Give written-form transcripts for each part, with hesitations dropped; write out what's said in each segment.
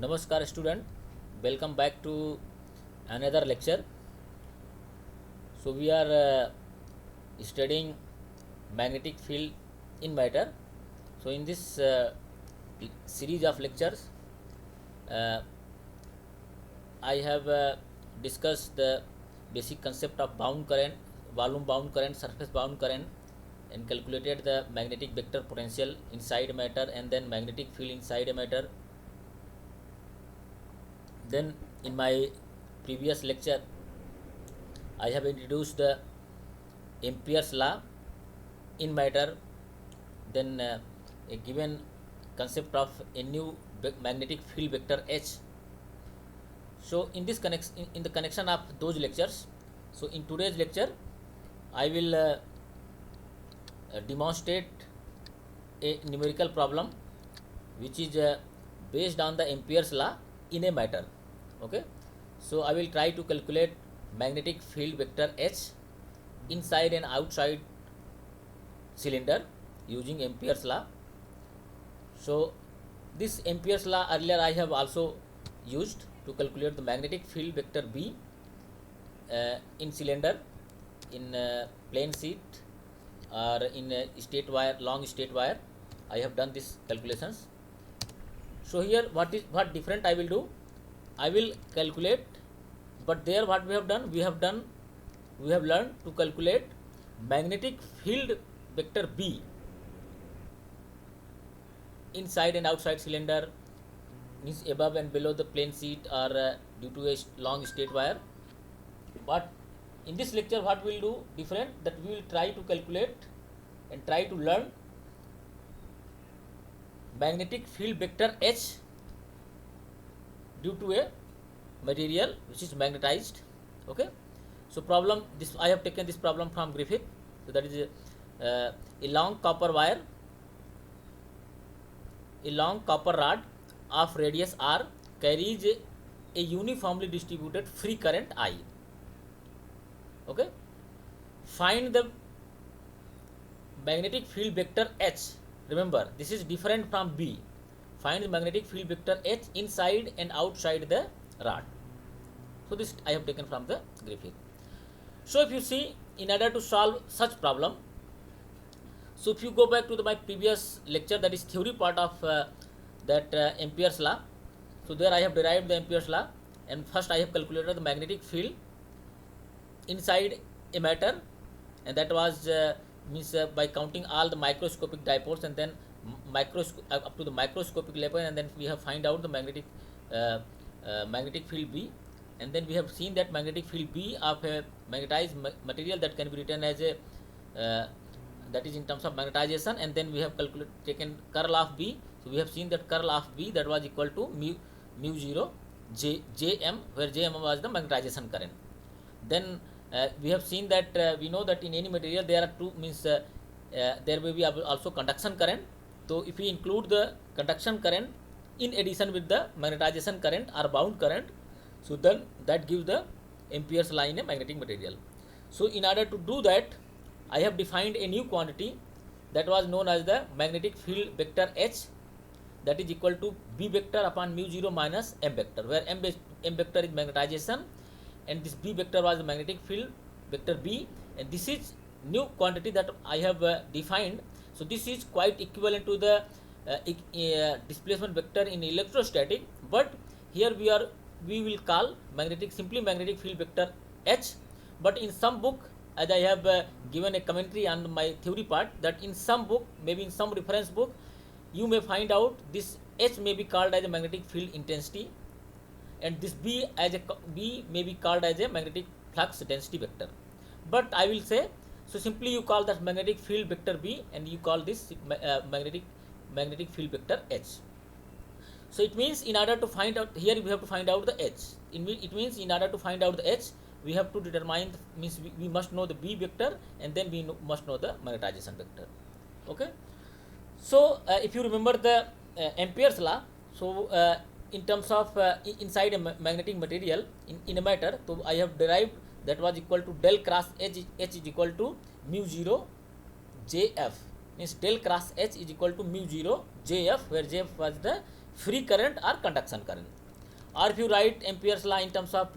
Namaskar student, welcome back to another lecture. So we are studying magnetic field in matter. So in this series of lectures, uh, I have discussed the basic concept of bound current, volume bound current, surface bound current, and calculated the magnetic vector potential inside matter and then magnetic field inside a matter. Then in my previous lecture, I have introduced the Ampere's law in matter, then a given concept of a new magnetic field vector H. So in this in the connection of those lectures, so in today's lecture, I will demonstrate a numerical problem which is based on the Ampere's law in a matter. Okay, so I will try to calculate magnetic field vector H inside and outside cylinder using Ampere's law. So this Ampere's law earlier I have also used to calculate the magnetic field vector B in cylinder, in plain sheet, or in a straight wire, long straight wire. I have done this calculations. So here what different I will do, I will calculate, but there what we have done, we have learned to calculate magnetic field vector B inside and outside cylinder, means above and below the plane sheet, or due to a long straight wire. But in this lecture what we will do different, that we will try to calculate and try to learn magnetic field vector H due to a material which is magnetized. Okay, so problem, this I have taken this problem from Griffith. So that is a long copper wire, a long copper rod of radius r carries a uniformly distributed free current I. Okay, find the magnetic field vector H. Remember, this is different from B. Find the magnetic field vector H inside and outside the rod. So this I have taken from the Griffith. So if you see, in order to solve such problem, so if you go back to my previous lecture, that is theory part of that Ampere's law. So there I have derived the Ampere's law, and first I have calculated the magnetic field inside a matter, and that was means by counting all the microscopic dipoles, and then up to the microscopic level, and then we have find out the magnetic field B, and then we have seen that magnetic field B of a magnetized material that can be written as a that is in terms of magnetization, and then we have taken curl of B. So we have seen that curl of B, that was equal to mu 0 Jm, where Jm was the magnetization current. Then we have seen that we know that in any material there are two, means there will be also conduction current. So if we include the conduction current in addition with the magnetization current or bound current, so then that gives the Ampere's law in a magnetic material. So in order to do that, I have defined a new quantity that was known as the magnetic field vector H, that is equal to B vector upon mu 0 minus M vector, where M vector is magnetization and this B vector was the magnetic field vector B, and this is new quantity that I have defined. So this is quite equivalent to the displacement vector in electrostatic, but here we will call simply magnetic field vector H. But in some book, as I have given a commentary on my theory part, that in some book, maybe in some reference book, you may find out this H may be called as a magnetic field intensity, and this B may be called as a magnetic flux density vector. But I will say, so simply you call that magnetic field vector B, and you call this magnetic field vector H. So it means in order to find out, here we have to find out the H. It means in order to find out the H, we have to determine, means we must know the B vector, and then we must know the magnetization vector. Okay. So if you remember the Ampere's law, so in terms of inside a magnetic material in a matter, so I have derived that was equal to del cross H is equal to mu 0 Jf, means del cross H is equal to mu 0 Jf, where Jf was the free current or conduction current. Or if you write Ampere's law in terms of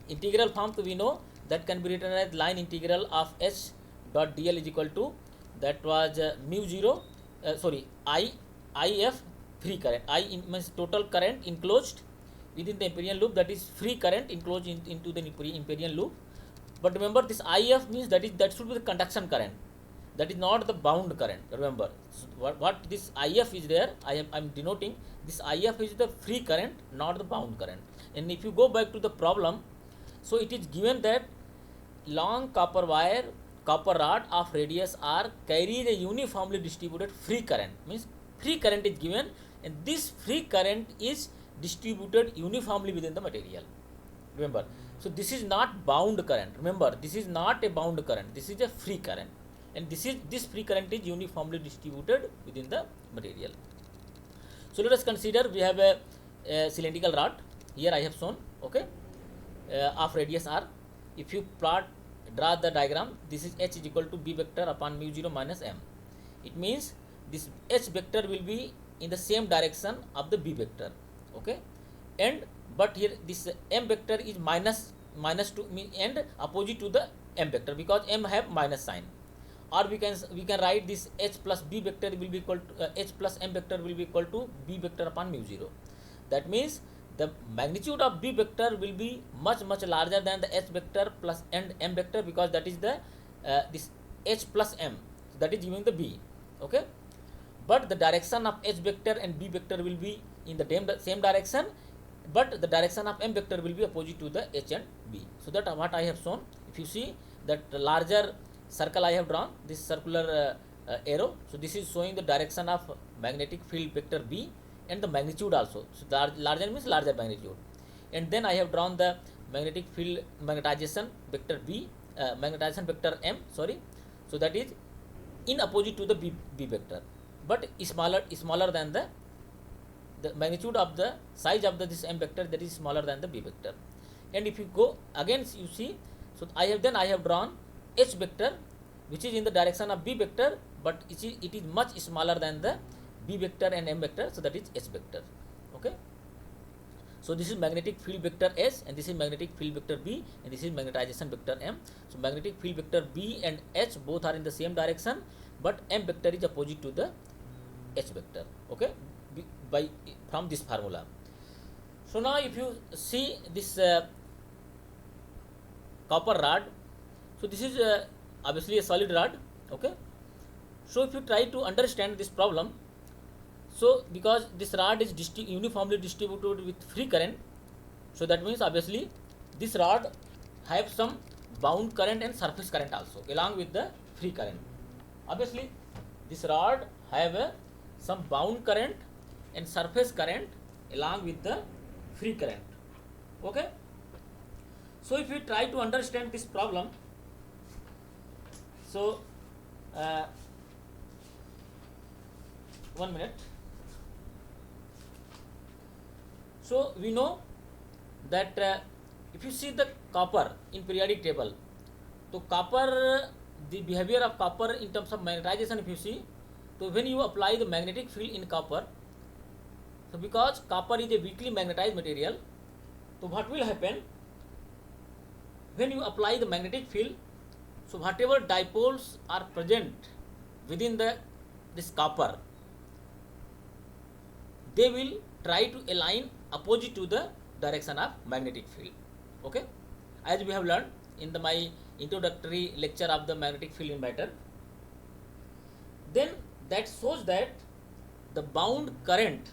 integral form, so we know that can be written as line integral of H dot dl is equal to, that was mu 0 IF free current. Means total current enclosed within the Amperian loop, that is free current enclosed into the Amperian loop. But remember, this IF means that should be the conduction current, that is not the bound current. Remember, so what this IF is there, I am denoting this IF is the free current, not the bound current. And if you go back to the problem, so it is given that long copper wire, copper rod of radius r carries a uniformly distributed free current. Means free current is given, and this free current is distributed uniformly within the material. Remember, so this is not bound current. Remember, this is not a bound current, this is a free current, and this free current is uniformly distributed within the material. So let us consider we have a cylindrical rod. Here I have shown, okay, of radius r. If you draw the diagram, this is H is equal to B vector upon mu 0 minus M. It means this H vector will be in the same direction of the B vector, okay, and but here this M vector is minus 2 and opposite to the M vector, because M have minus sign. Or we can write this H plus B vector will be equal to H plus M vector will be equal to B vector upon mu 0. That means the magnitude of B vector will be much larger than the H vector plus and M vector, because that is the this H plus M, so that is giving the B, okay. But the direction of H vector and B vector will be in the same direction, but the direction of M vector will be opposite to the H and B. So that what I have shown. If you see that the larger circle I have drawn, this circular arrow, so this is showing the direction of magnetic field vector B and the magnitude also. So the larger means larger magnitude. And then I have drawn the magnetic field magnetization vector B, magnetization vector M, sorry. So that is in opposite to the B vector, but smaller than the magnitude of the size of this M vector, that is smaller than the B vector. And if you go again, you see, so I have drawn H vector, which is in the direction of B vector, but it is much smaller than the B vector and M vector, so that is H vector, okay. So this is magnetic field vector S, and this is magnetic field vector B, and this is magnetization vector M. So magnetic field vector B and H both are in the same direction, but M vector is opposite to the H vector, okay, from this formula. So now if you see this copper rod, so this is obviously a solid rod, okay. So if you try to understand this problem, so because this rod is uniformly distributed with free current, so that means obviously this rod have some bound current and surface current also along with the free current. Obviously this rod have some bound current and surface current along with the free current, okay. So if you try to understand this problem, so 1 minute. So we know that if you see the copper in periodic table, so copper, the behavior of copper in terms of magnetization, if you see, so when you apply the magnetic field in copper, so because copper is a weakly magnetized material, so what will happen when you apply the magnetic field? So whatever dipoles are present within this copper, they will try to align opposite to the direction of magnetic field, okay, as we have learned in my introductory lecture of the magnetic field in matter. Then that shows that the bound current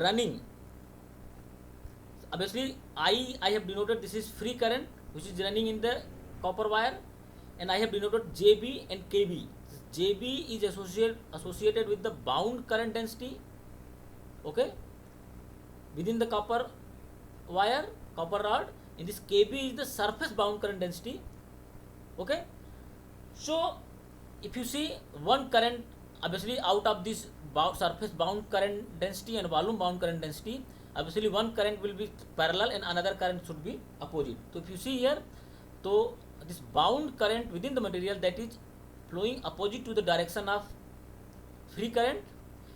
running, obviously I have denoted this is free current which is running in the copper wire, and I have denoted JB and KB. JB is associated with the bound current density, okay, within the copper wire, copper rod. In this KB is the surface bound current density, okay. So if you see one current, obviously out of this surface bound current density and volume bound current density, obviously one current will be parallel and another current should be opposite. So if you see here, so this bound current within the material, that is flowing opposite to the direction of free current,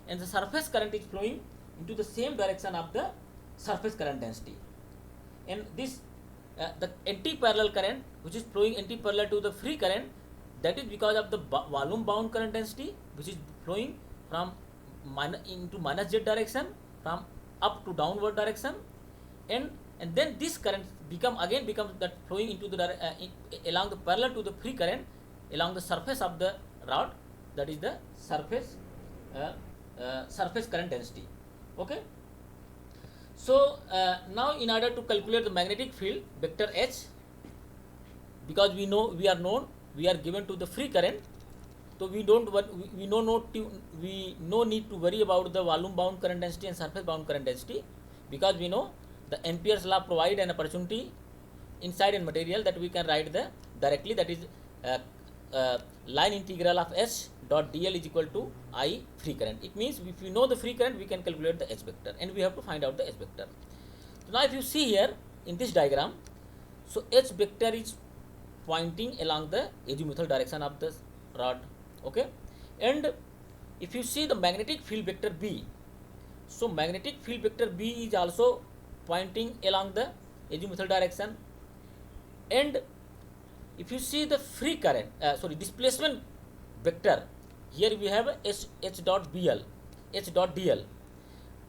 and the surface current is flowing into the same direction of the surface current density. And this the anti-parallel current which is flowing anti-parallel to the free current, that is because of the volume bound current density which is flowing from into minus z direction from up to downward direction, and then this current becomes that flowing into the along the parallel to the free current along the surface of the rod, that is the surface current density. Okay. So now in order to calculate the magnetic field vector H, because we are given to the free current, so we no need to worry about the volume bound current density and surface bound current density, because we know the Ampere's law provide an opportunity inside a material that we can write the directly, that is line integral of H dot dl is equal to I free current. It means if we know the free current, we can calculate the H vector, and we have to find out the H vector. So now if you see here in this diagram, so H vector is pointing along the azimuthal direction of the rod. Okay, and if you see the magnetic field vector B, so magnetic field vector B is also pointing along the azimuthal direction, and if you see the free current displacement vector, here we have H dot dl.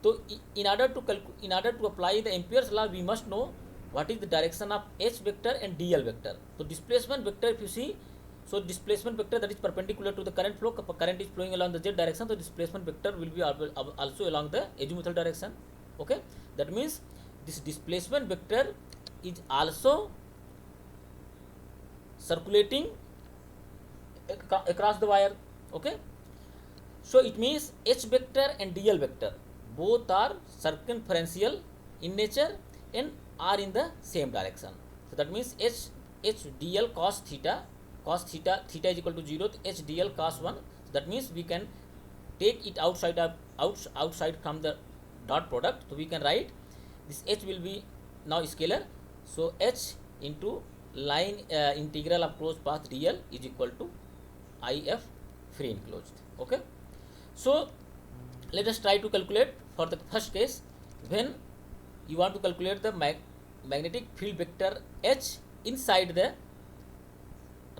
So in order to apply the Ampere's law, we must know what is the direction of H vector and dl vector. So displacement vector, if you see, so displacement vector that is perpendicular to the current flow, current is flowing along the z direction, so displacement vector will be also along the azimuthal direction. Okay, that means this displacement vector is also circulating across the wire. Okay, so it means H vector and dl vector both are circumferential in nature and are in the same direction. So that means H dl cos theta is equal to 0, H dl cos 1. So that means we can take it outside from the dot product, so we can write this H will be now scalar, so H into line integral of closed path dl is equal to IF free enclosed. Okay, so let us try to calculate for the first case. When you want to calculate the magnetic field vector H inside the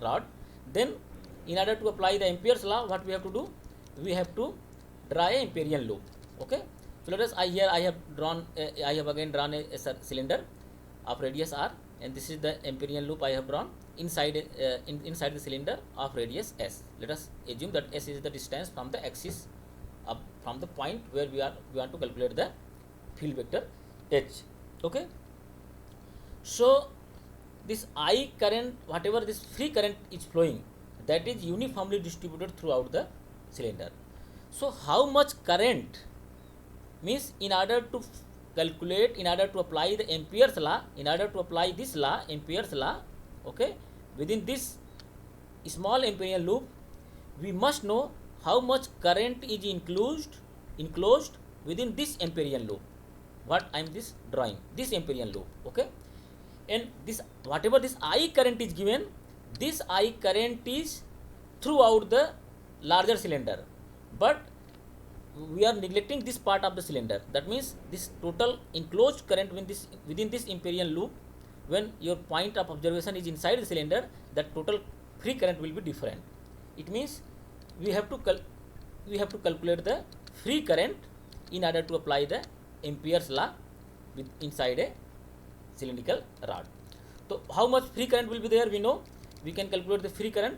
rod, then in order to apply the Ampere's law, what we have to do, we have to draw a Amperian loop. Okay, so let us I have again drawn a cylinder of radius r, and this is the Amperian loop I have drawn inside inside the cylinder of radius s. Let us assume that s is the distance from the axis from the point where we want to calculate the field vector H. Okay, so this I current, whatever this free current is flowing, that is uniformly distributed throughout the cylinder. So how much current means, in order to calculate, in order to apply the Ampere's law, in order to apply this law, Ampere's law, okay, within this small Amperian loop, we must know how much current is enclosed within this Amperian loop. What I am drawing this Amperian loop. Okay, and this whatever this I current is given, this I current is throughout the larger cylinder, but we are neglecting this part of the cylinder. That means this total enclosed current within this Amperian loop, when your point of observation is inside the cylinder, that total free current will be different. It means we have to calculate the free current in order to apply the Ampere's law inside a cylindrical rod. So how much free current will be there, we know. We can calculate the free current.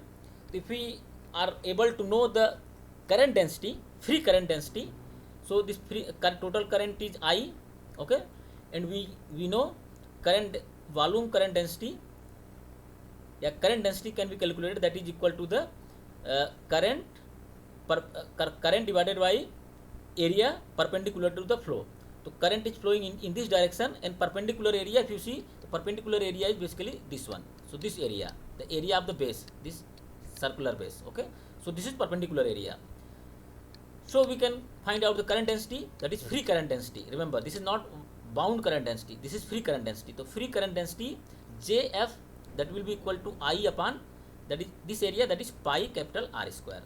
If we are able to know the current density, free current density, so this total current is I. Okay, and we know volume current density. Current density can be calculated, that is equal to the current divided by area perpendicular to the flow. So current is flowing in this direction, and perpendicular area, if you see, the perpendicular area is basically this one. So this area, the area of the base, this circular base. Okay, so this is perpendicular area. So we can find out the current density, that is free current density. Remember, this is not bound current density, this is free current density. So free current density JF, that will be equal to I upon, that is this area, that is pi capital R square.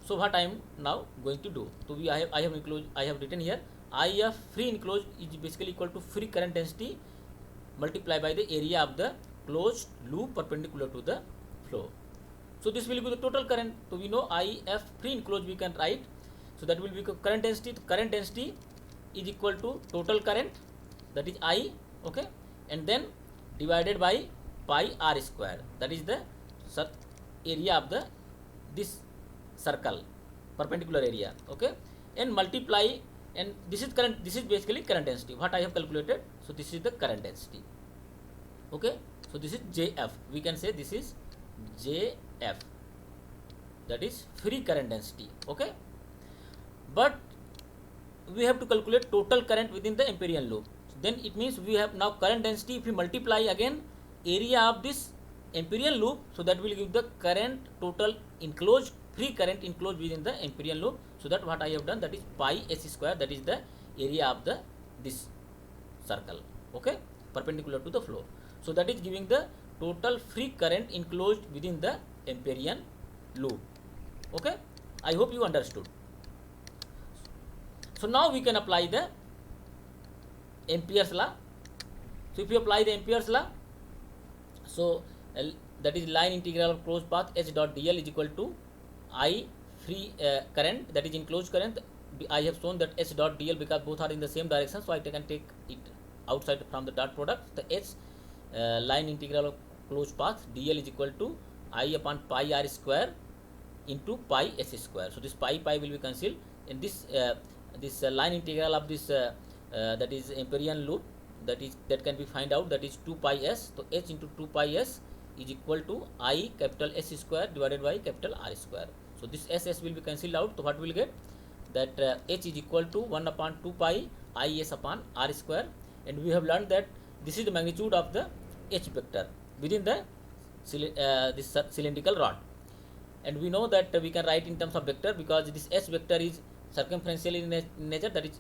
So what I am now going to do? So I have written here IF free enclosed is basically equal to free current density multiplied by the area of the closed loop perpendicular to the flow. So this will be the total current. So we know IF free enclosed we can write. So that will be current density. Current density is equal to total current, that is I, okay, and then divided by pi r square, that is the area of the this circle, perpendicular area, okay, and multiply, and this is current, this is basically current density what I have calculated. So this is the current density, okay. So this is JF, we can say this is JF, that is free current density, okay. But we have to calculate total current within the Amperian loop. So then it means we have now current density, if we multiply again area of this Amperian loop, so that will give the current total enclosed, free current enclosed within the Amperian loop. So that what I have done, that is pi s square, that is the area of the this circle, okay, perpendicular to the flow. So that is giving the total free current enclosed within the Amperian loop, okay. I hope you understood. So now we can apply the Ampere's law. So if you apply the Ampere's law, so that is line integral of closed path h dot dl is equal to I free current, that is enclosed current. I have shown that h dot dl because both are in the same direction, so I can take it outside from the dot product. The h line integral of closed path dl is equal to I upon pi r square into pi s square. So this pi will be cancelled, and this line integral of this that is Amperian loop, that can be find out, that is 2 pi s. So h into 2 pi s is equal to I capital S square divided by capital R square. So this s will be cancelled out. So what we will get, that h is equal to 1 upon 2 pi I s upon R square, and we have learned that this is the magnitude of the h vector within the this cylindrical rod, and we know that we can write in terms of vector because this s vector is circumferential in nature, that is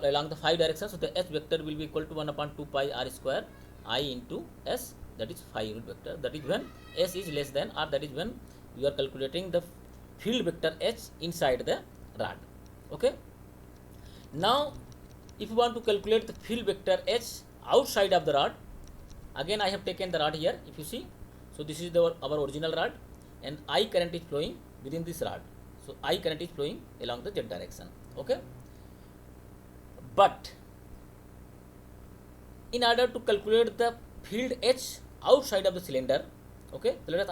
along the 5 directions. So the s vector will be equal to 1 upon 2 pi r square I into s, that is 5 unit vector. That is when s is less than, or that is when you are calculating the field vector h inside the rod, okay. Now if you want to calculate the field vector h outside of the rod, again I have taken the rod here, if you see. So this is our original rod, and I current is flowing within this rod. So I current is flowing along the z direction, okay. But in order to calculate the field h outside of the cylinder, okay, so let us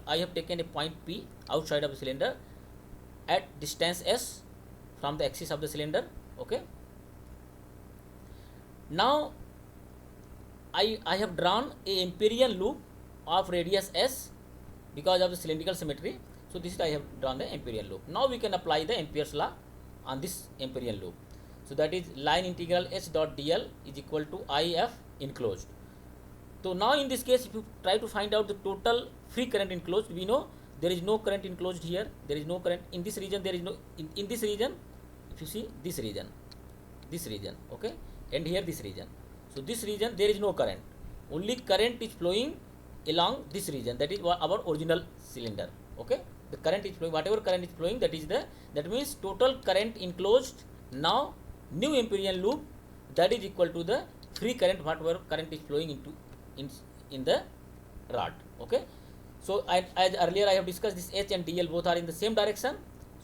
I have taken a point P outside of the cylinder at distance s from the axis of the cylinder, okay. Now I have drawn a Amperian loop of radius s because of the cylindrical symmetry. So this is I have drawn the Amperian loop. Now we can apply the Ampere's law on this Amperian loop. So that is line integral h dot dl is equal to IF enclosed. So now in this case, if you try to find out the total free current enclosed, we know there is no current enclosed here, there is no current in this region, there is no in this region, if you see this region, okay, and here this region. So this region there is no current, only current is flowing along this region, that is our original cylinder, okay. The current is flowing, whatever current is flowing, that means total current enclosed. Now new Amperian loop, that is equal to the free current, whatever current is flowing into in the rod, okay. So as earlier I have discussed, this h and dl both are in the same direction.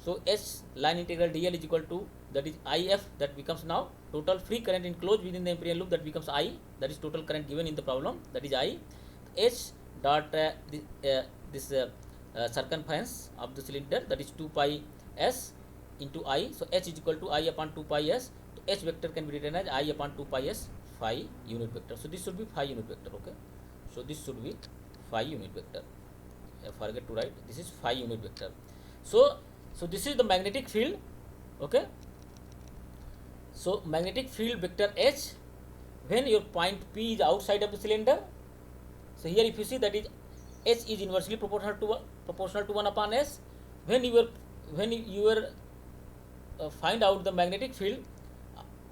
So h line integral dl is equal to, that is IF, that becomes now total free current enclosed within the Amperian loop, that becomes I, that is total current given in the problem, that is I. H dot this circumference of the cylinder, that is 2 pi s into I. So h is equal to I upon 2 pi s. So h vector can be written as I upon 2 pi s, phi unit vector. So this should be phi unit vector, okay. So this should be phi unit vector. I forget to write, this is phi unit vector. So this is the magnetic field, okay. So magnetic field vector h when your point P is outside of the cylinder. So here if you see, that is h is inversely proportional to 1 upon s. When you find out the magnetic field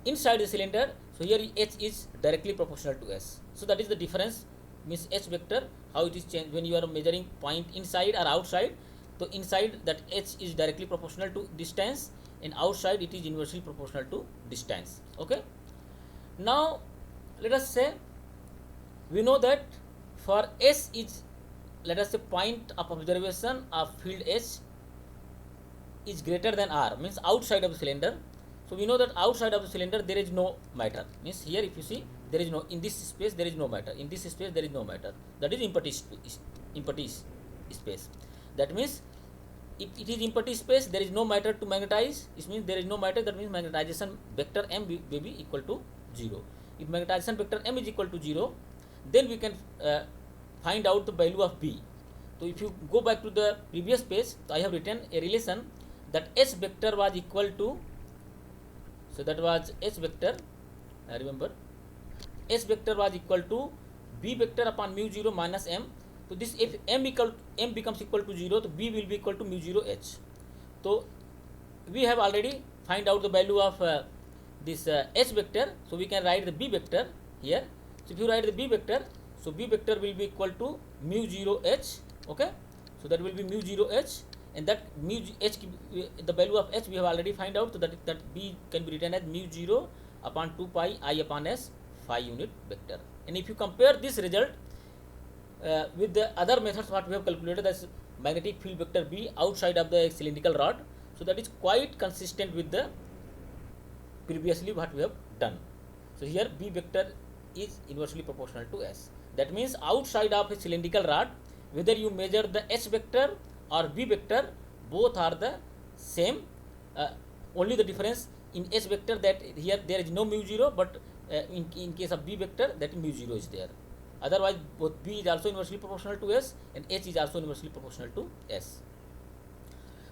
inside the cylinder, so here h is directly proportional to s. So that is the difference, means h vector, how it is changed when you are measuring point inside or outside. So inside that h is directly proportional to distance, and outside it is inversely proportional to distance. Okay. Now let us say we know that for S is, let us say, point of observation of field H is greater than R, means outside of the cylinder. So we know that outside of the cylinder there is no matter, means here if you see there is no, in this space there is no matter, in this space there is no matter, that is empty space. That means if it is empty space, there is no matter to magnetize. It means there is no matter, that means magnetization vector M will be equal to 0. If magnetization vector M is equal to 0, then we can find out the value of B. So if you go back to the previous page, I have written a relation that H vector was equal to, so that was H vector, remember, H vector was equal to B vector upon mu 0 minus M. So this, if M becomes equal to 0, so B will be equal to mu 0 H. So we have already find out the value of this H vector, so we can write the B vector here. So if you write the B vector, so B vector will be equal to mu 0 H. Okay, so that will be mu 0 H, and that mu H, the value of H we have already find out, so that B can be written as mu 0 upon 2 pi I upon S phi unit vector. And if you compare this result with the other methods what we have calculated as magnetic field vector B outside of the cylindrical rod, so that is quite consistent with the previously what we have done. So here B vector is inversely proportional to S. That means outside of a cylindrical rod, whether you measure the H vector or B vector, both are the same. Only the difference in H vector that here there is no mu 0, but in case of B vector that mu 0 is there. Otherwise both B is also inversely proportional to S and H is also inversely proportional to S.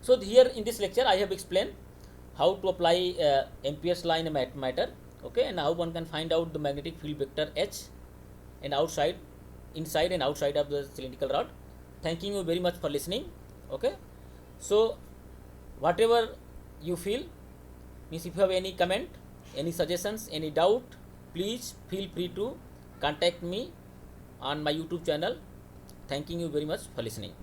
So here in this lecture I have explained how to apply Ampere's law in a matter, okay, and how one can find out the magnetic field vector H and inside and outside of the cylindrical rod. Thanking you very much for listening. Okay, so whatever you feel, means if you have any comment, any suggestions, any doubt, please feel free to contact me on my YouTube channel. Thanking you very much for listening.